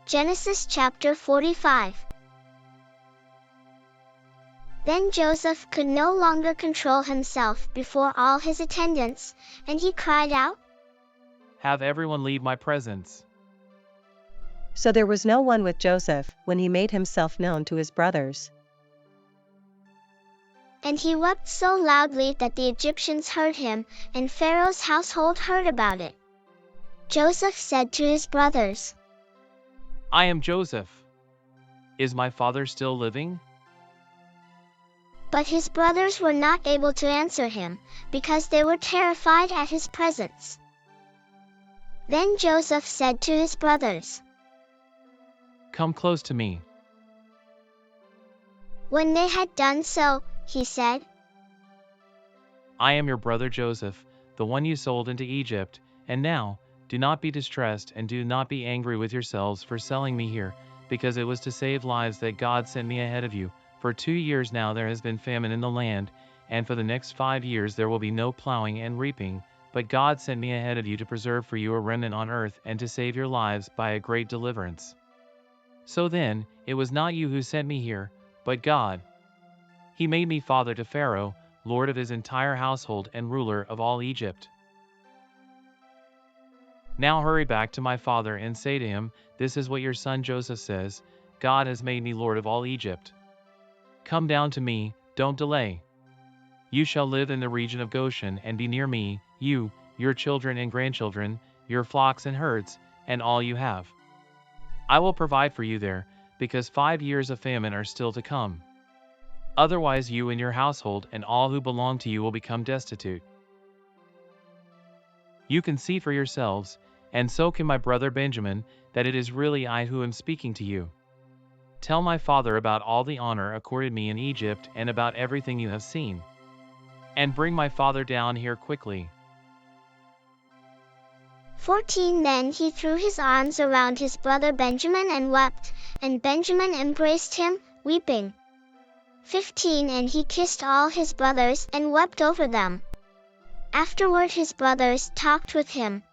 Genesis chapter 45. Then Joseph could no longer control himself before all his attendants, and he cried out, "Have everyone leave my presence." So there was no one with Joseph when he made himself known to his brothers. And he wept so loudly that the Egyptians heard him, and Pharaoh's household heard about it. Joseph said to his brothers, "I am Joseph. Is my father still living?" But his brothers were not able to answer him, because they were terrified at his presence. Then Joseph said to his brothers, "Come close to me." When they had done so, he said, "I am your brother Joseph, the one you sold into Egypt, and now, do not be distressed and do not be angry with yourselves for selling me here, because it was to save lives that God sent me ahead of you. For 2 years now there has been famine in the land, and for the next 5 years there will be no plowing and reaping, but God sent me ahead of you to preserve for you a remnant on earth and to save your lives by a great deliverance. So then, it was not you who sent me here, but God. He made me father to Pharaoh, lord of his entire household and ruler of all Egypt. Now hurry back to my father and say to him, 'This is what your son Joseph says, God has made me lord of all Egypt. Come down to me, don't delay. You shall live in the region of Goshen and be near me, you, your children and grandchildren, your flocks and herds, and all you have. I will provide for you there, because 5 years of famine are still to come. Otherwise you and your household and all who belong to you will become destitute. You can see for yourselves, and so can my brother Benjamin, that it is really I who am speaking to you. Tell my father about all the honor accorded me in Egypt and about everything you have seen. And bring my father down here quickly.' 14 Then he threw his arms around his brother Benjamin and wept, and Benjamin embraced him, weeping. 15 And he kissed all his brothers and wept over them. Afterward his brothers talked with him,